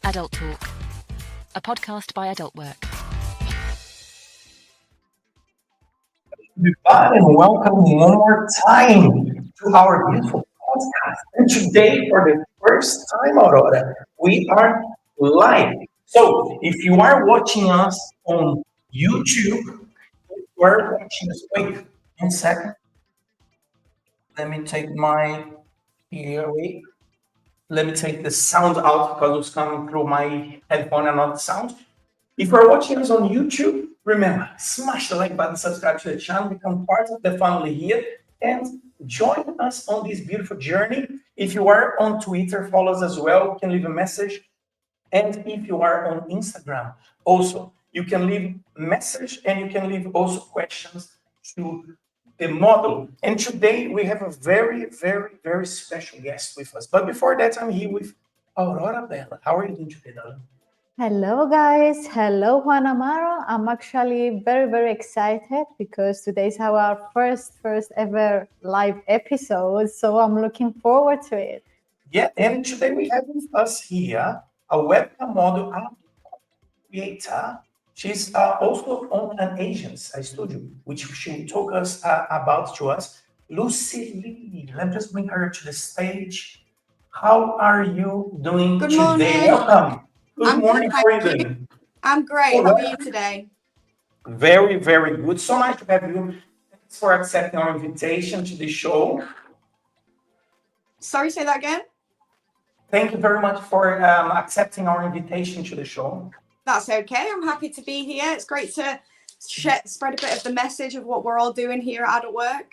AdultTalk, a podcast by AdultWork. Everybody, and welcome one more time to our beautiful podcast. And today, for the first time, Aurora, we are live. So, if you are watching us on YouTube, you are watching us. Wait, 1 second. Let me take my here. Wait. Let me take the sound out because it's coming through my headphone and not the sound. If you're watching us on YouTube, remember, smash the like button, subscribe to the channel, become part of the family here, and join us on this beautiful journey. If you are on Twitter, follow us as well. You can leave a message. And if you are on Instagram, also, you can leave a message and you can leave also questions to the model. And today we have a very, very, very special guest with us. But before that, I'm here with Aurora Bella. How are you doing today, darling? Hello, guys. Hello, Juan Amaro. I'm actually very, very excited because today's our first ever live episode. So I'm looking forward to it. Yeah, and today we have with us here a webcam model and creator. She's also on an agency, a studio, which she will talk us about to us. Lucy Lee, let me just bring her to the stage. How are you doing Good today? morning. Welcome. Good I'm morning. good, How are you thank you. doing? I'm great. How are you today? Very, very good. So nice to have you. Thanks for accepting our invitation to the show. Sorry, say that again? Thank you very much for accepting our invitation to the show. That's okay. I'm happy to be here. It's great to spread a bit of the message of what we're all doing here at AdultWork.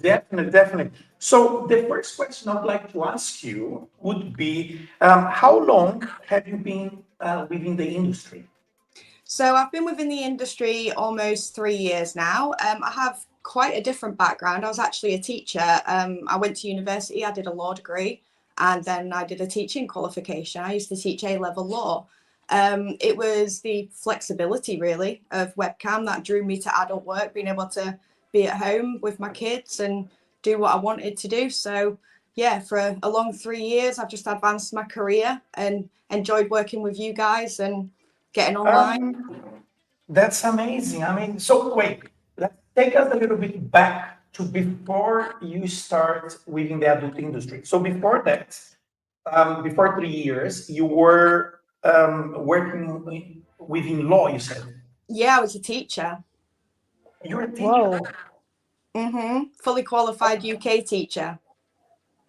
Definitely, definitely. So the first question I'd like to ask you would be, how long have you been within the industry? So I've been within the industry almost 3 years now. I have quite a different background. I was actually a teacher. I went to university, I did a law degree, and then I did a teaching qualification. I used to teach A-level law. It was the flexibility really of webcam that drew me to AdultWork, being able to be at home with my kids and do what I wanted to do. So yeah, for a long 3 years, I've just advanced my career and enjoyed working with you guys and getting online. That's amazing. I mean, so wait, let's take us a little bit back to before you start within the adult industry. So before that, before 3 years, you were working within law, you said. Yeah, I was a teacher. You're a teacher. Whoa. Fully qualified UK teacher.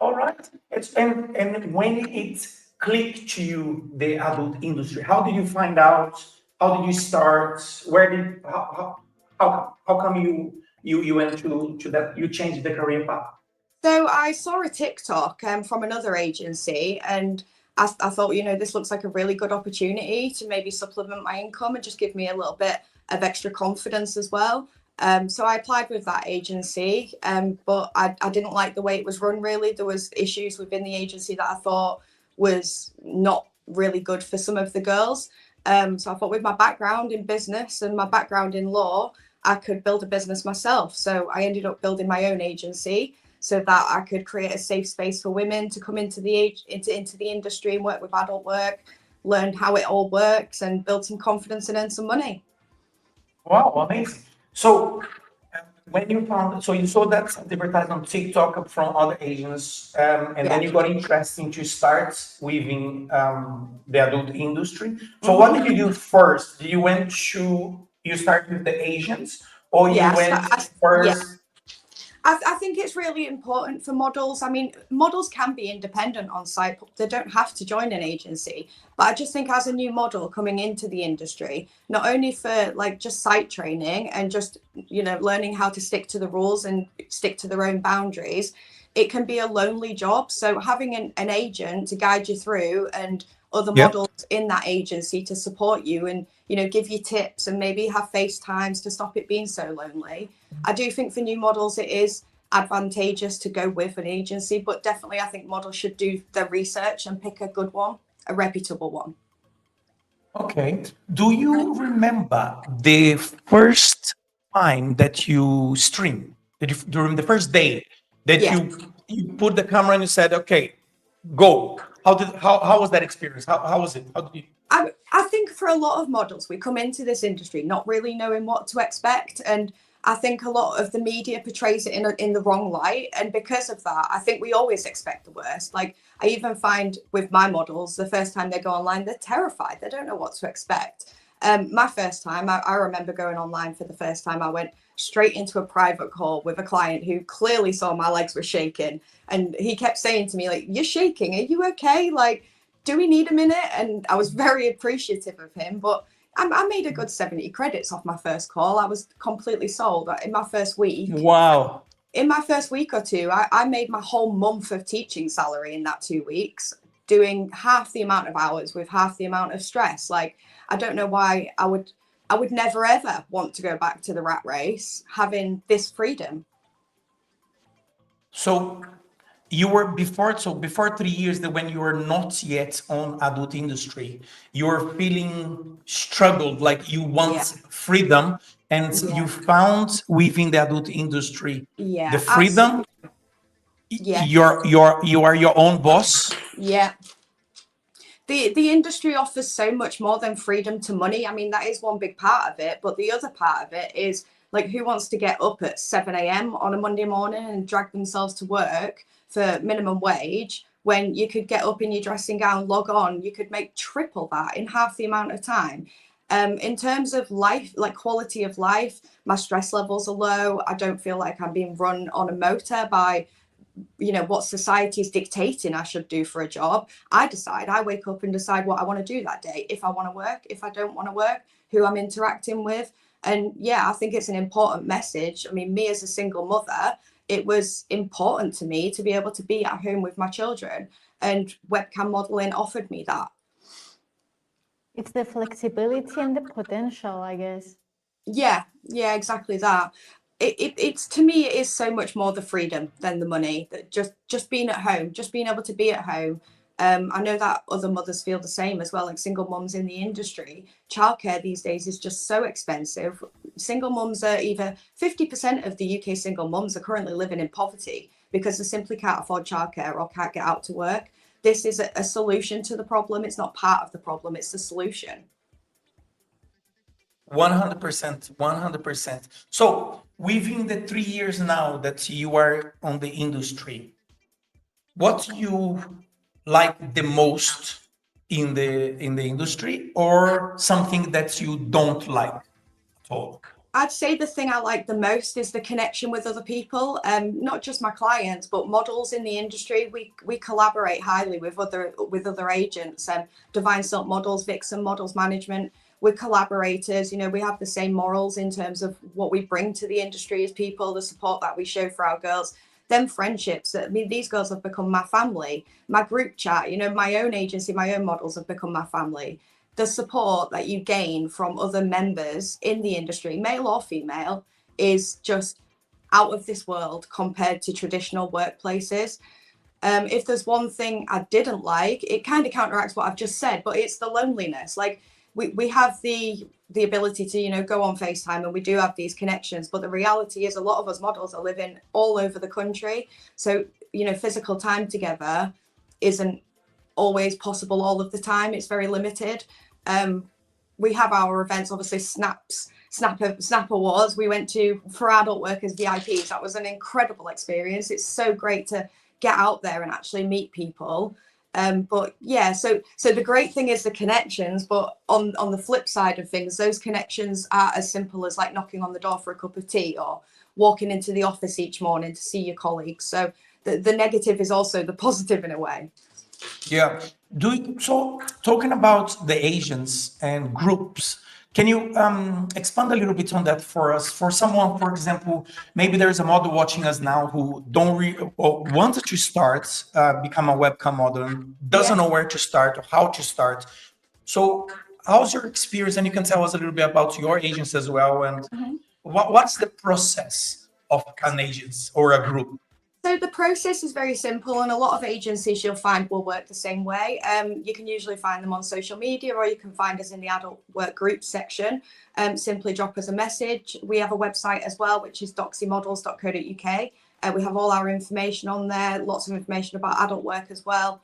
All right. And when it clicked to you, the adult industry, how did you find out? How did you start? Where did how come you went to that? You changed the career path. So I saw a TikTok from another agency, and I thought, this looks like a really good opportunity to maybe supplement my income and just give me a little bit of extra confidence as well. So I applied with that agency, but I didn't like the way it was run really. There was issues within the agency that I thought was not really good for some of the girls. So I thought with my background in business and my background in law, I could build a business myself. So I ended up building my own agency so that I could create a safe space for women to come into the industry and work with AdultWork, learn how it all works and build some confidence and earn some money. Wow, amazing. So when you found, so you saw that advertised on TikTok from other agents, and then you got interested to start within the adult industry. So what did you do first? Did you went to you start with the agents, or you went first? I think it's really important for models. I mean, models can be independent on site. They don't have to join an agency. But I just think as a new model coming into the industry, not only for like just site training and just, learning how to stick to the rules and stick to their own boundaries, it can be a lonely job. So having an agent to guide you through and other models in that agency to support you and, give you tips and maybe have FaceTimes to stop it being so lonely. I do think for new models, it is advantageous to go with an agency, but definitely I think models should do their research and pick a good one, a reputable one. Okay. Do you remember the first time that you streamed? During the first day that you put the camera and you said, "Okay, go." how was that experience? How was it? How did you? I think for a lot of models, we come into this industry not really knowing what to expect. And I think a lot of the media portrays it in the wrong light. And because of that, I think we always expect the worst. Like, I even find with my models, the first time they go online, they're terrified. They don't know what to expect. My first time, I remember going online for the first time, I went straight into a private call with a client who clearly saw my legs were shaking. And he kept saying to me, like, "You're shaking. Are you okay? Like, do we need a minute?" And I was very appreciative of him, but I made a good 70 credits off my first call. I was completely sold in my first week. Wow. In my first week or two, I made my whole month of teaching salary in that 2 weeks, doing half the amount of hours with half the amount of stress. Like, I don't know why I would never ever want to go back to the rat race having this freedom. So you were before 3 years, that when you were not yet on adult industry, you were feeling struggled, like you want freedom, and you found within the adult industry the freedom. Absolutely. Yeah. You are your own boss. Yeah. The industry offers so much more than freedom to money. I mean, that is one big part of it, but the other part of it is, like, who wants to get up at 7 a.m. on a Monday morning and drag themselves to work for minimum wage when you could get up in your dressing gown, log on, you could make triple that in half the amount of time. In terms of life, like quality of life, my stress levels are low. I don't feel like I'm being run on a motor by, you know, what society is dictating I should do for a job. I wake up and decide what I want to do that day. If I want to work, if I don't want to work, who I'm interacting with. And yeah, I think it's an important message. I mean, me as a single mother, it was important to me to be able to be at home with my children, and webcam modeling offered me that. It's the flexibility and the potential, I guess. Yeah, exactly that. It's to me, it is so much more the freedom than the money. That just being at home, just being able to be at home. I know that other mothers feel the same as well, like single mums in the industry. Childcare these days is just so expensive. Single mums are either 50% of the UK single mums are currently living in poverty because they simply can't afford childcare or can't get out to work. This is a solution to the problem. It's not part of the problem, it's the solution. 100%, 100%. So within the 3 years now that you are on the industry, what do you like the most in the industry, or something that you don't like at all? I'd say the thing I like the most is the connection with other people, not just my clients, but models in the industry. We collaborate highly with other agents, Divine Silk Models, Vixen Models Management. We're collaborators, you know, we have the same morals in terms of what we bring to the industry as people, the support that we show for our girls. Then friendships. I mean, these girls have become my family. My group chat, you know, my own agency, my own models have become my family. The support that you gain from other members in the industry, male or female, is just out of this world compared to traditional workplaces. If there's one thing I didn't like, it kind of counteracts what I've just said, but it's the loneliness. Like, we have the ability to, you know, go on FaceTime, and we do have these connections, but the reality is a lot of us models are living all over the country. So, you know, physical time together isn't always possible all of the time. It's very limited. We have our events, obviously Snap Awards we went to for adult workers VIPs. That was an incredible experience. It's so great to get out there and actually meet people. But yeah, so the great thing is the connections, but on the flip side of things, those connections are as simple as like knocking on the door for a cup of tea or walking into the office each morning to see your colleagues. So the negative is also the positive in a way. Yeah. So talking about the agents and groups, can you expand a little bit on that for us? For someone, for example, maybe there is a model watching us now who wants to start, become a webcam model, and doesn't know where to start or how to start. So how's your experience? And you can tell us a little bit about your agents as well. And what's the process of an agent or a group? So the process is very simple, and a lot of agencies you'll find will work the same way. You can usually find them on social media, or you can find us in the adult work group section. Simply drop us a message. We have a website as well, which is doxymodels.co.uk. We have all our information on there, lots of information about adult work as well.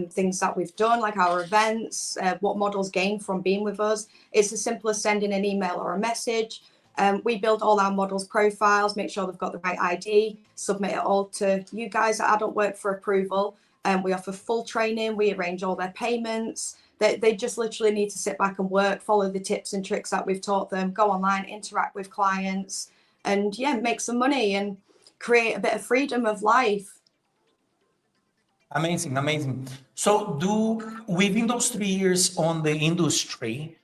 things that we've done, like our events, what models gain from being with us. It's as simple as sending an email or a message. We build all our models' profiles, make sure they've got the right ID, submit it all to you guys at AdultWork for approval. We offer full training, we arrange all their payments. They just literally need to sit back and work, follow the tips and tricks that we've taught them, go online, interact with clients, and yeah, make some money and create a bit of freedom of life. Amazing, amazing. So within those 3 years on the industry,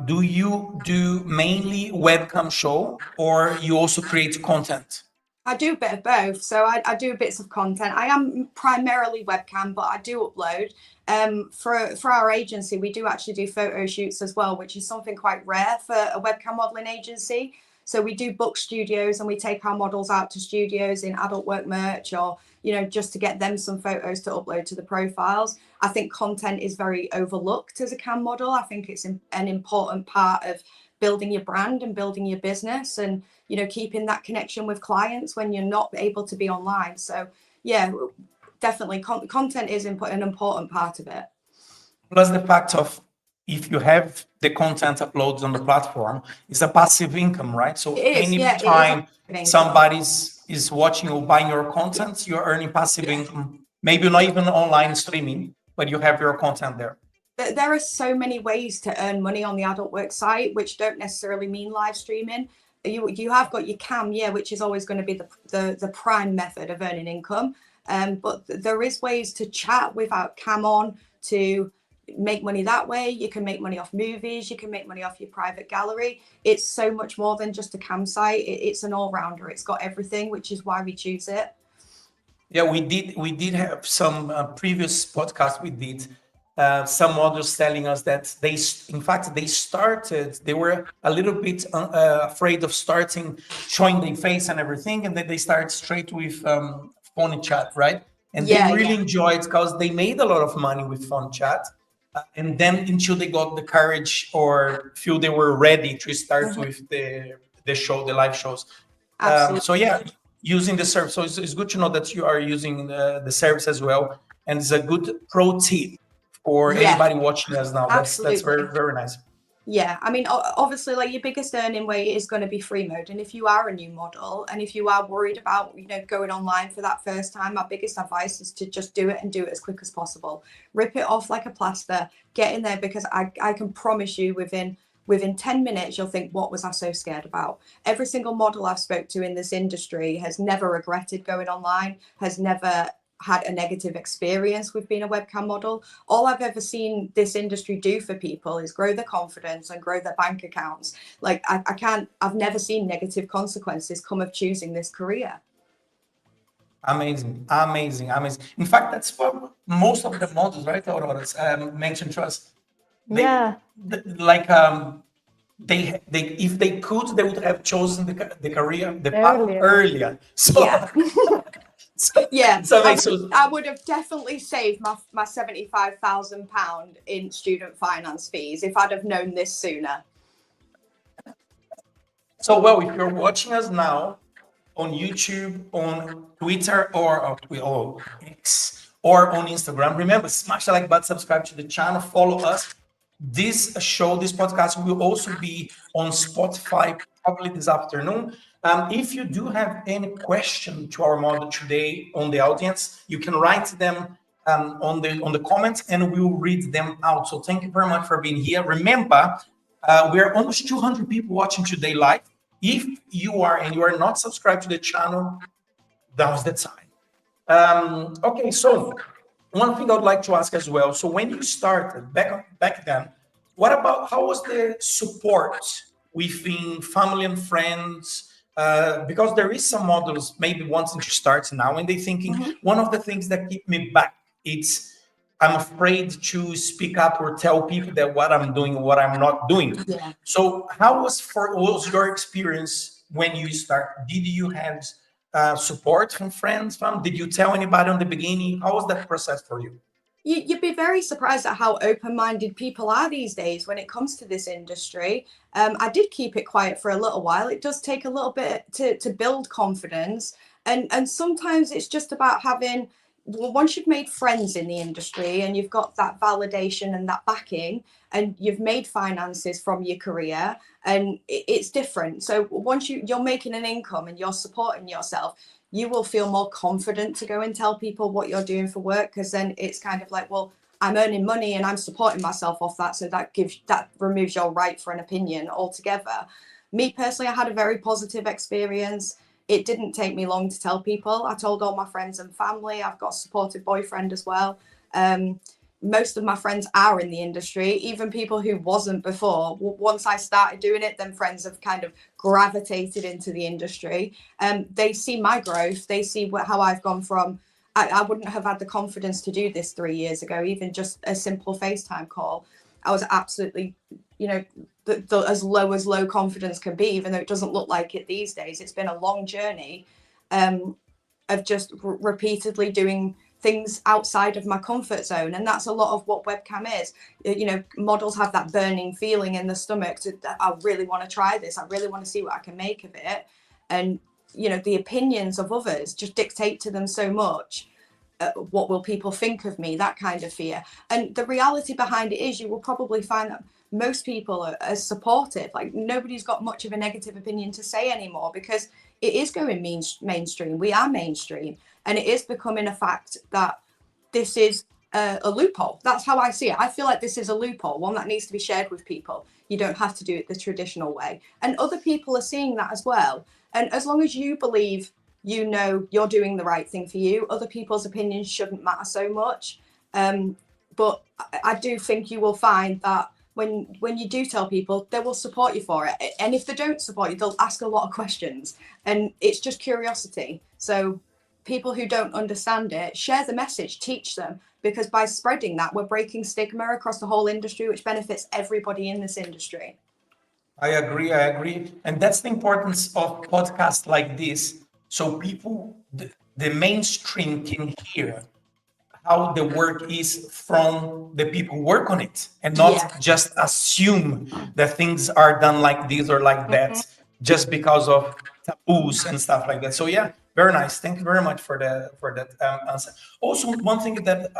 do you do mainly webcam show or you also create content? I do a bit of both. So I do bits of content. I am primarily webcam, but I do upload. For our agency, we do actually do photo shoots as well, which is something quite rare for a webcam modeling agency. So we do book studios and we take our models out to studios in AdultWork merch or, just to get them some photos to upload to the profiles. I think content is very overlooked as a cam model. I think it's an important part of building your brand and building your business and, keeping that connection with clients when you're not able to be online. So yeah, definitely content is an important part of it. Plus the fact of if you have the content uploads on the platform, it's a passive income, right? So anytime somebody is watching or buying your content, you're earning passive income. Maybe not even online streaming, but you have your content there. There are so many ways to earn money on the AdultWork site, which don't necessarily mean live streaming. You have got your cam, which is always going to be the prime method of earning income. But there is ways to chat without cam on to make money that way. You can make money off movies. You can make money off your private gallery. It's so much more than just a cam site. It's an all-rounder. It's got everything, which is why we choose it. Yeah, we did have some previous podcasts we did. Some models telling us that they were a little bit afraid of showing their face and everything, and then they start straight with phone chat, right? And they really enjoyed because they made a lot of money with phone chat. And then until they got the courage or feel they were ready to start with the live shows. So yeah, using the service. So it's good to know that you are using the service as well. And it's a good pro tip for anybody watching us now. That's very, very nice. Yeah, I mean, obviously, like your biggest earning way is going to be free mode. And if you are a new model and if you are worried about, going online for that first time, my biggest advice is to just do it and do it as quick as possible. Rip it off like a plaster, get in there, because I can promise you within 10 minutes, you'll think, what was I so scared about? Every single model I've spoke to in this industry has never regretted going online, has never had a negative experience with being a webcam model. All I've ever seen this industry do for people is grow their confidence and grow their bank accounts. Like I've never seen negative consequences come of choosing this career. Amazing. In fact, that's what most of the models, right, Aurora, mentioned to us. They if they could, they would have chosen the career, the path earlier. So I would have definitely saved my £75,000 in student finance fees if I'd have known this sooner. So, well, if you're watching us now on YouTube, on Twitter, or X, or on Instagram, remember, smash the like button, subscribe to the channel, follow us. This podcast will also be on Spotify probably this afternoon. If you do have any question to our model today on the audience, you can write them on the comments and we will read them out. So thank you very much for being here. Remember, we are almost 200 people watching today live. If you are not subscribed to the channel, now's the time. Okay, so one thing I'd like to ask as well. So when you started back then, how was the support within family and friends? Because there is some models maybe wanting to start now and they thinking one of the things that keep me back, I'm afraid to speak up or tell people that what I'm doing, what I'm not doing. Yeah. So how was your experience when you start? Did you have support from friends? Did you tell anybody on the beginning? How was that process for you? You'd be very surprised at how open-minded people are these days when it comes to this industry. I did keep it quiet for a little while. It does take a little bit to build confidence. And sometimes it's just about having once you've made friends in the industry and you've got that validation and that backing, and you've made finances from your career, and it's different. So once you're making an income and you're supporting yourself, you will feel more confident to go and tell people what you're doing for work, because then it's kind of like, well, I'm earning money and I'm supporting myself off that. So that removes your right for an opinion altogether. Me personally, I had a very positive experience. It didn't take me long to tell people. I told all my friends and family. I've got a supportive boyfriend as well. Most of my friends are in the industry, even people who wasn't before. Once I started doing it, then friends have kind of gravitated into the industry. They see my growth. They see how I've gone from, I wouldn't have had the confidence to do this 3 years ago, even just a simple FaceTime call. I was absolutely, as low confidence can be, even though it doesn't look like it these days. It's been a long journey of just repeatedly doing things outside of my comfort zone. And that's a lot of what webcam is. Models have that burning feeling in the stomach I really want to try this. I really want to see what I can make of it. And, the opinions of others just dictate to them so much. What will people think of me? That kind of fear. And the reality behind it is, you will probably find that most people are supportive. Like, nobody's got much of a negative opinion to say anymore, because it is going mainstream. We are mainstream, and it is becoming a fact that this is a loophole. That's how I see it. I feel like this is a loophole, one that needs to be shared with people. You don't have to do it the traditional way. And other people are seeing that as well. And as long as you believe you're doing the right thing for you, other people's opinions shouldn't matter so much. But I do think you will find that when you do tell people, they will support you for it. And if they don't support you, they'll ask a lot of questions. And it's just curiosity. So people who don't understand it, share the message, teach them, because by spreading that, we're breaking stigma across the whole industry, which benefits everybody in this industry. I agree. And that's the importance of podcasts like this. So people, the mainstream can hear how the work is from the people who work on it, and not just assume that things are done like this or like that, just because of taboos and stuff like that. So yeah, very nice. Thank you very much for that answer. Also, one thing that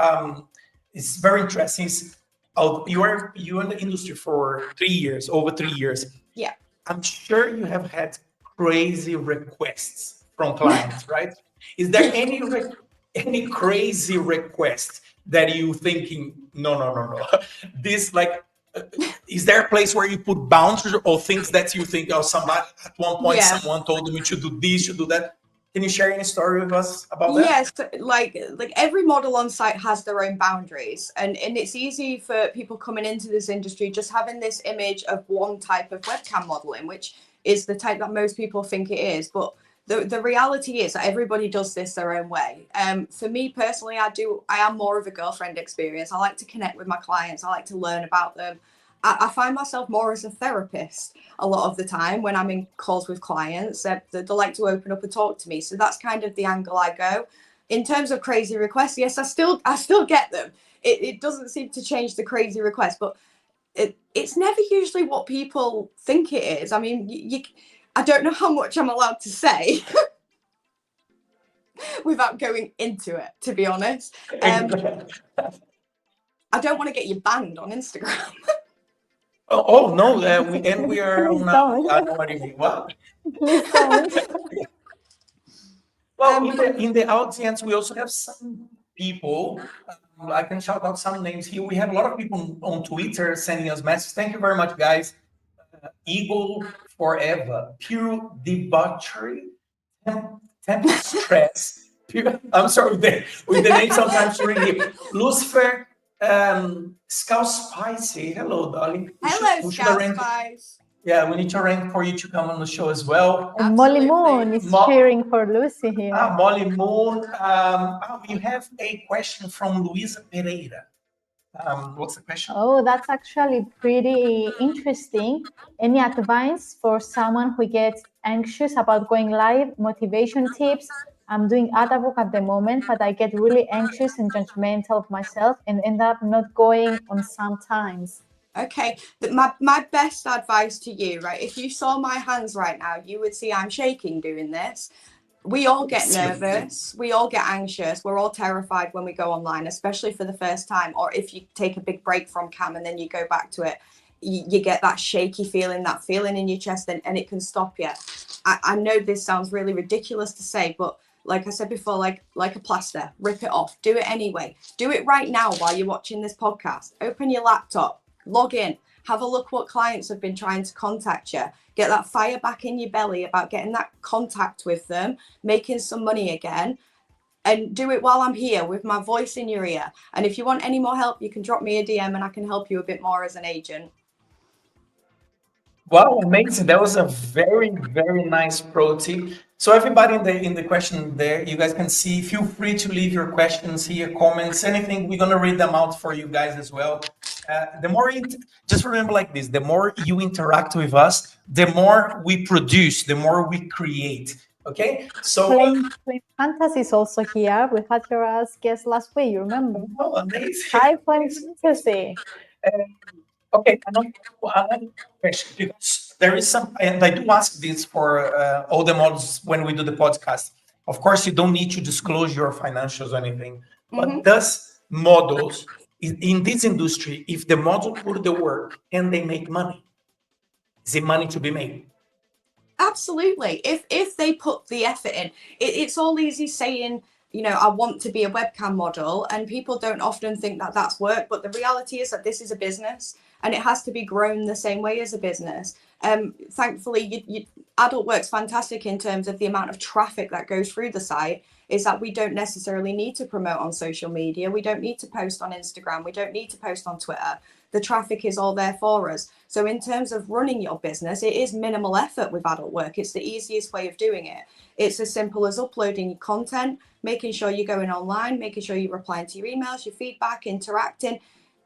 is very interesting is, you're in the industry for 3 years, over 3 years. Yeah. I'm sure you have had crazy requests from clients, right? Is there any crazy request that you thinking, no, this, like, is there a place where you put boundaries, or things that you think, somebody at one point, someone told me to do this, to do that? Can you share any story with us about that? Yes, like every model on site has their own boundaries, and it's easy for people coming into this industry just having this image of one type of webcam modeling, which is the type that most people think it is. But the reality is that everybody does this their own way. For me personally, I am more of a girlfriend experience. I like to connect with my clients. I like to learn about them. I find myself more as a therapist a lot of the time when I'm in calls with clients. They like to open up and talk to me. So that's kind of the angle I go. In terms of crazy requests, yes, I still get them. It doesn't seem to change the crazy request, but it's never usually what people think it is. I mean, I don't know how much I'm allowed to say without going into it, to be honest. I don't want to get you banned on Instagram. Oh no, we are on now. I know what you mean. What? Please don't. Well, in the audience, we also have some people. I can shout out some names here. We have a lot of people on Twitter sending us messages. Thank you very much, guys. Eagle Forever, Pure Debauchery, Temp Stress. I'm sorry with the name sometimes you read here. Lucifer, Scout Spicy. Hello, darling. Hello, Scout Spice. Yeah, we need to rank for you to come on the show as well. And Molly Moon is cheering for Lucy here. Molly Moon. You have a question from Luisa Pereira. What's the question? Oh, that's actually pretty interesting. Any advice for someone who gets anxious about going live? Motivation tips? I'm doing AdultTalk at the moment, but I get really anxious and judgmental of myself and end up not going on sometimes. Okay, my best advice to you, right? If you saw my hands right now, you would see I'm shaking doing this. We all get nervous. We all get anxious. We're all terrified when we go online, especially for the first time, or if you take a big break from cam and then you go back to it, you get that shaky feeling, that feeling in your chest, and it can stop you. I know this sounds really ridiculous to say, but like I said before, like a plaster, rip it off. Do it anyway. Do it right now while you're watching this podcast. Open your laptop, log in, have a look what clients have been trying to contact you. Get that fire back in your belly about getting that contact with them, making some money again, and do it while I'm here with my voice in your ear. And if you want any more help, you can drop me a DM and I can help you a bit more as an agent. Wow, amazing. That was a very, very nice pro tip. So everybody in the question there, you guys can see, feel free to leave your questions here, comments, anything. We're gonna read them out for you guys as well. The more just remember like this, the more you interact with us, the more we produce, the more we create. Okay, so Flame Fantasy is also here. We had her as guest last week, you remember? oh, amazing. Hi, Flame Fantasy. Okay, another question, because there is some, and I do ask this for all the models when we do the podcast. Of course, you don't need to disclose your financials or anything, but does models in this industry, if the model put the work and they make money, is it money to be made? Absolutely. If they put the effort in, it's all easy saying, you know, I want to be a webcam model, and people don't often think that that's work, but the reality is that this is a business and it has to be grown the same way as a business. Thankfully, AdultWork's fantastic in terms of the amount of traffic that goes through the site, is that we don't necessarily need to promote on social media. We don't need to post on Instagram. We don't need to post on Twitter. The traffic is all there for us. So in terms of running your business, it is minimal effort with AdultWork. It's the easiest way of doing it. It's as simple as uploading your content, making sure you're going online, making sure you're replying to your emails, your feedback, interacting.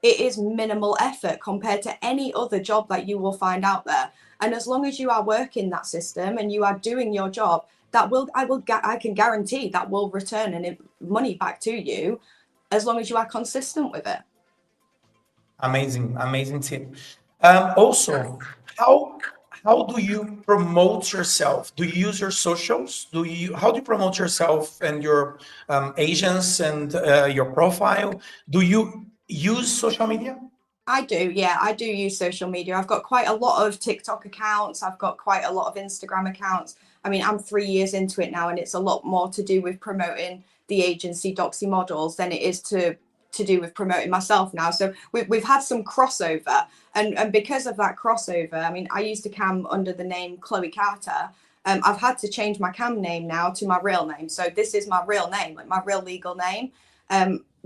It is minimal effort compared to any other job that you will find out there. And as long as you are working that system and you are doing your job, I can guarantee that will return any money back to you as long as you are consistent with it. Amazing, amazing tip. Also, how do you promote yourself? Do you use your socials? How do you promote yourself and your agents and your profile? Do you use social media? I do, yeah, I do use social media. I've got quite a lot of TikTok accounts. I've got quite a lot of Instagram accounts. I mean, I'm 3 years into it now, and it's a lot more to do with promoting the agency Doxy Models than it is to do with promoting myself now. So we've had some crossover, and because of that crossover, I mean, I used to cam under the name Chloe Carter. I've had to change my cam name now to my real name. So this is my real name, like my real legal name.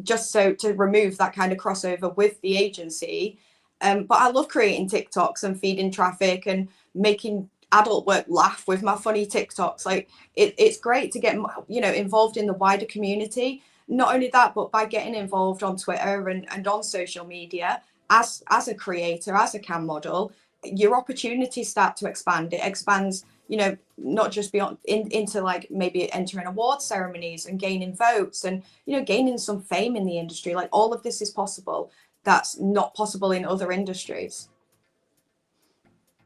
Just so to remove that kind of crossover with the agency. But I love creating TikToks and feeding traffic and making AdultWork laugh with my funny TikToks. Like it's great to get, you know, involved in the wider community. Not only that, but by getting involved on Twitter and on social media as a creator, as a cam model, your opportunities start to expand. It expands, you know, not just beyond into like maybe entering award ceremonies and gaining votes and, you know, gaining some fame in the industry. Like all of this is possible. That's not possible in other industries.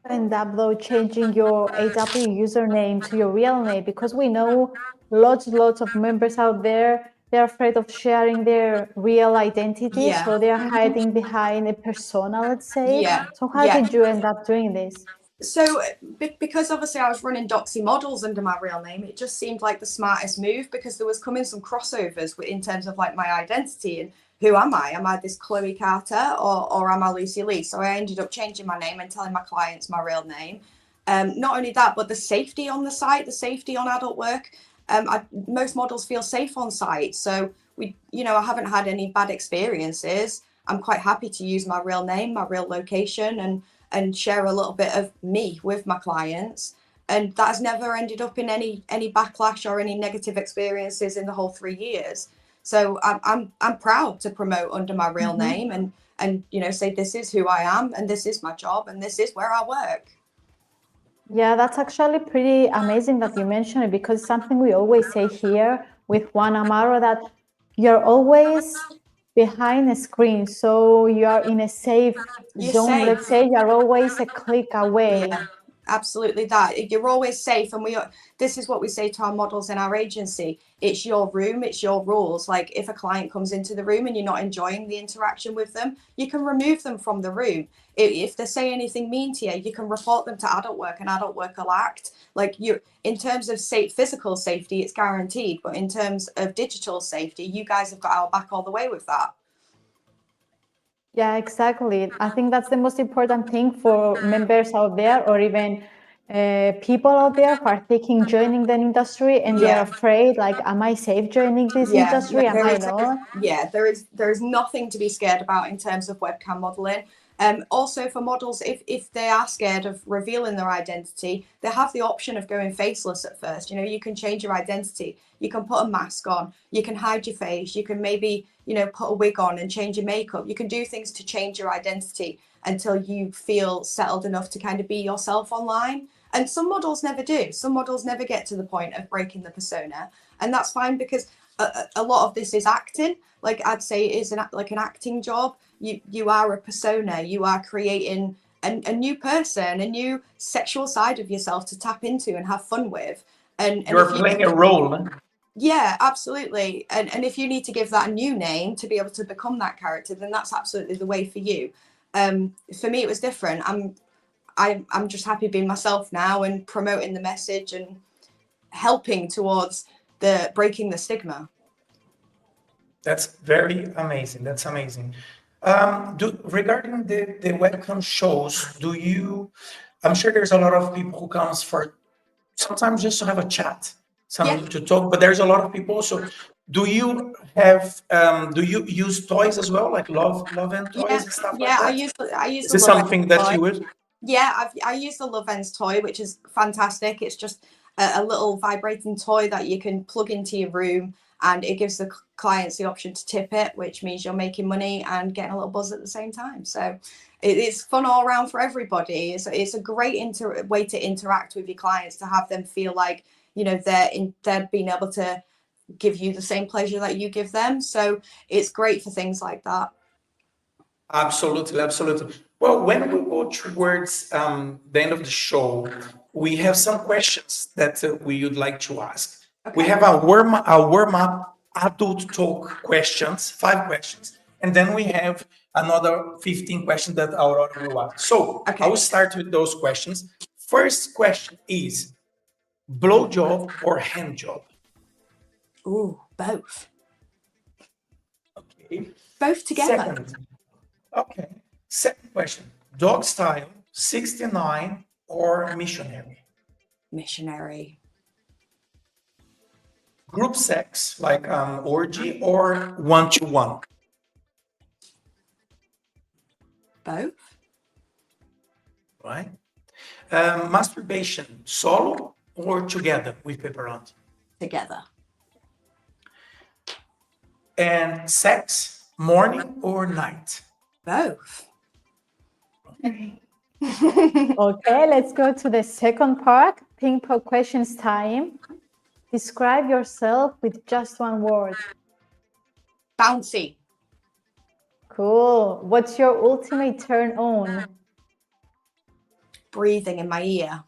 End up though changing your AW username to your real name, because we know lots of members out there, they're afraid of sharing their real identity, Yeah. so they're hiding behind a persona, let's say. Yeah. So how did you end up doing this? So because obviously I was running Doxy Models under my real name, it just seemed like the smartest move, because there was coming some crossovers in terms of like my identity and who am I? Am I this Chloe Carter or am I Lucy Lee? So I ended up changing my name and telling my clients my real name. Not only that, but the safety on the site, the safety on AdultWork. Most models feel safe on site. So I haven't had any bad experiences. I'm quite happy to use my real name, my real location, and share a little bit of me with my clients. And that has never ended up in any backlash or any negative experiences in the whole 3 years. So I'm proud to promote under my real name and say this is who I am and this is my job and this is where I work. Yeah, that's actually pretty amazing that you mentioned it, because something we always say here with Juan Amaro, that you're always behind a screen, so you are in a safe zone. Let's say you're always a click away. Yeah. absolutely that. You're always safe, and this is what we say to our models in our agency. It's your room, it's your rules. Like, if a client comes into the room and you're not enjoying the interaction with them, you can remove them from the room. If they say anything mean to you, you can report them to adult work, and adult work will act. Like, you, in terms of physical safety, it's guaranteed, but in terms of digital safety, you guys have got our back all the way with that. Yeah, exactly. I think that's the most important thing for members out there, or even people out there who are thinking joining the industry and they're afraid, like, am I safe joining this industry? Am I not? There is nothing to be scared about in terms of webcam modeling. Also for models, if they are scared of revealing their identity, they have the option of going faceless at first. You know, you can change your identity. You can put a mask on. You can hide your face. You can maybe, you know, put a wig on and change your makeup. You can do things to change your identity until you feel settled enough to kind of be yourself online. And some models never do. Some models never get to the point of breaking the persona. And that's fine, because a lot of this is acting. Like, I'd say it is like an acting job. You are a persona. You are creating a new person, a new sexual side of yourself to tap into and have fun with. And you're playing a role. Yeah, absolutely. And if you need to give that a new name to be able to become that character, then that's absolutely the way for you. For me, it was different. I'm just happy being myself now and promoting the message and helping towards the breaking the stigma. That's very amazing. That's amazing. Regarding the webcam shows, I'm sure there's a lot of people who comes for sometimes just to have a chat, to talk, but there's a lot of people also. Do you use toys as well, like love and toys and stuff like that? I use Is the this Love something Ends that toy. you would? Yeah, I use the Love Ends toy, which is fantastic. It's just a little vibrating toy that you can plug into your room, and it gives the clients the option to tip it, which means you're making money and getting a little buzz at the same time. So it's fun all around for everybody. It's a great way to interact with your clients, to have them feel like, you know, they're being able to give you the same pleasure that you give them. So it's great for things like that. Absolutely, absolutely. Well, when we go towards the end of the show, we have some questions that we would like to ask. Okay. We have a warm up adult talk questions, 5 questions, and then we have another 15 questions that our audience will ask. So I will start with those questions. First question is blow job or hand job? Ooh, both. Okay. Both together. Second question, dog style, 69 or missionary? Missionary. Group sex, like orgy, or one-to-one? Both. Right. Masturbation, solo or together with pepperoni? Together. And sex, morning or night? Both. Okay, let's go to the second part. Ping pong questions time. Describe yourself with just one word. Bouncy. Cool. What's your ultimate turn on? Breathing in my ear.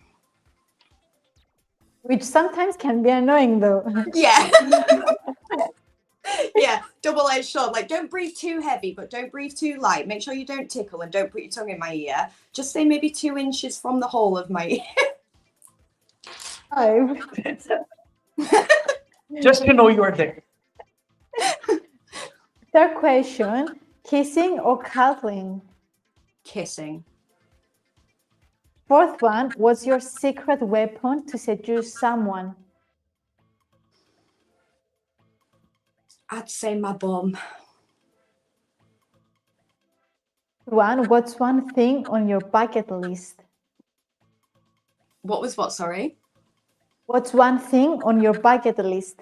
Which sometimes can be annoying though. Yeah. Yeah, double-edged sword. Like, don't breathe too heavy, but don't breathe too light. Make sure you don't tickle, and don't put your tongue in my ear. Just stay maybe 2 inches from the hole of my ear. Just to know you're there. Third question, kissing or cuddling? Kissing. Fourth one, what's your secret weapon to seduce someone? I'd say my bum. What's one thing on your bucket list? What was what, sorry? What's one thing on your bucket list?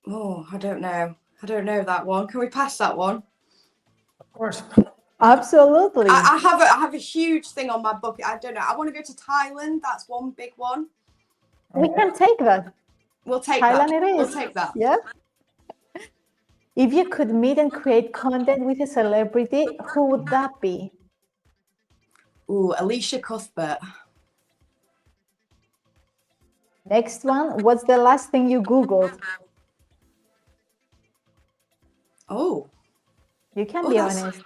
Oh, I don't know. I don't know that one. Can we pass that one? Of course. Absolutely. I have a huge thing on my bucket. I don't know. I want to go to Thailand. That's one big one. We can take that. We'll take Thailand that. it is. We'll take that. Yeah. If you could meet and create content with a celebrity, who would that be? Ooh, Alicia Cuthbert. Next one, what's the last thing you Googled? Oh, You can Oh, be that's- honest.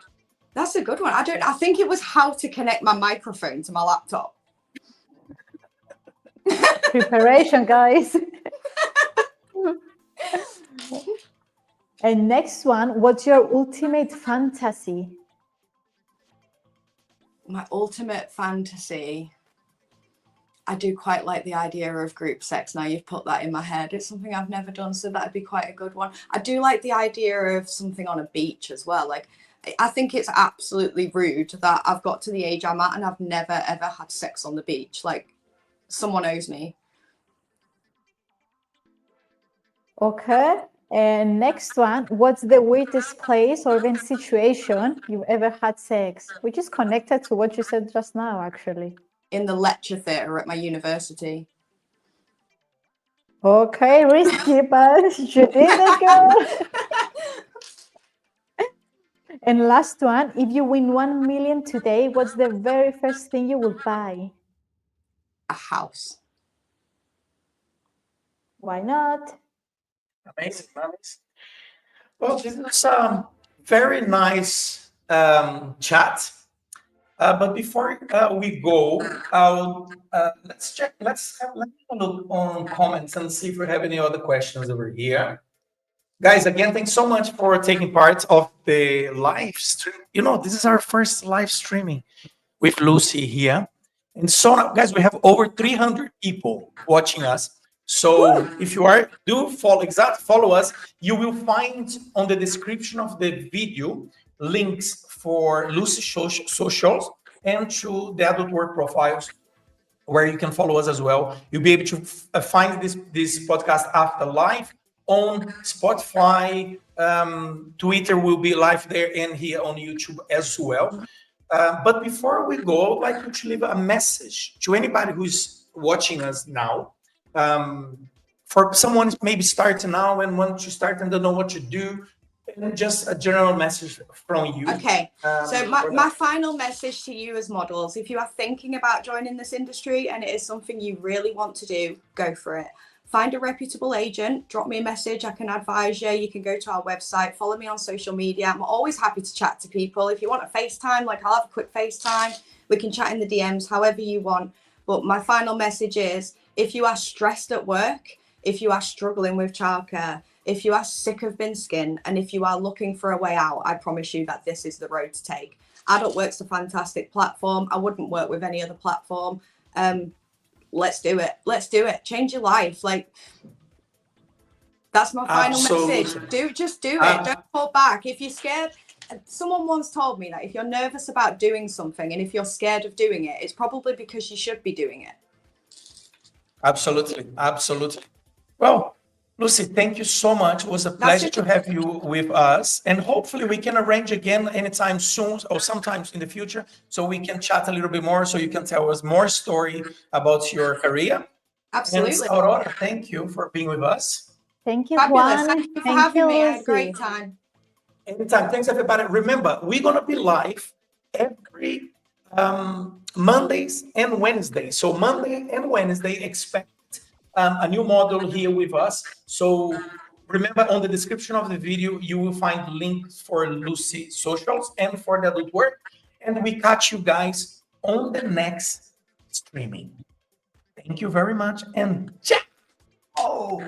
that's a good one. I think it was how to connect my microphone to my laptop. Preparation, guys. And next one, what's your ultimate fantasy? My ultimate fantasy. I do quite like the idea of group sex. Now you've put that in my head. It's something I've never done, so that'd be quite a good one. I do like the idea of something on a beach as well. Like, I think it's absolutely rude that I've got to the age I'm at and I've never ever had sex on the beach. Like, someone owes me. Okay. And next one, what's the weirdest place or even situation you've ever had sex? Which is connected to what you said just now, actually. In the lecture theatre at my university. Okay, risky, but you did it, girl. And last one, if you win 1 million today, what's the very first thing you will buy? A house. Why not? Amazing, amazing. Well, this is very nice chat. But before we go, let's check. Let's have a look on comments and see if we have any other questions over here. Guys, again, thanks so much for taking part of the live stream. You know, this is our first live streaming with Lucy here. And so now, guys, we have over 300 people watching us. So if you do follow us, you will find on the description of the video links for Lucy socials and to the Adult Work profiles, where you can follow us as well. You'll be able to find this podcast after live on Spotify. Twitter will be live there and here on YouTube as well. But before we go, I'd like you to leave a message to anybody who's watching us now. For someone maybe starting now and want to start and don't know what to do, and just a general message from you. Okay, so my final message to you as models, if you are thinking about joining this industry and it is something you really want to do, go for it. Find a reputable agent, drop me a message, I can advise you. You can go to our website, follow me on social media. I'm always happy to chat to people. If you want a FaceTime, like I'll have a quick FaceTime. We can chat in the DMs, however you want. But my final message is, if you are stressed at work, if you are struggling with childcare, if you are sick of bin skin, and if you are looking for a way out, I promise you that this is the road to take. Adult Work's a fantastic platform. I wouldn't work with any other platform. Let's do it. Let's do it. Change your life. Like, that's my final message. Just do it. Don't hold back. If you're scared, someone once told me that if you're nervous about doing something and if you're scared of doing it, it's probably because you should be doing it. Absolutely. Absolutely. Well, Lucy, thank you so much. It was a pleasure to have you with us. And hopefully we can arrange again anytime soon or sometimes in the future so we can chat a little bit more, so you can tell us more story about your career. Absolutely. And Aurora, thank you for being with us. Thank you, Fabulous. Juan. Thank you for having me. I had a great time. Anytime. Thanks, everybody. Remember, we're going to be live every Mondays and Wednesdays. So Monday and Wednesday, expect a new model here with us. So remember, on the description of the video, you will find links for Lucy socials and for the Adult Work. And we catch you guys on the next streaming. Thank you very much. And ciao.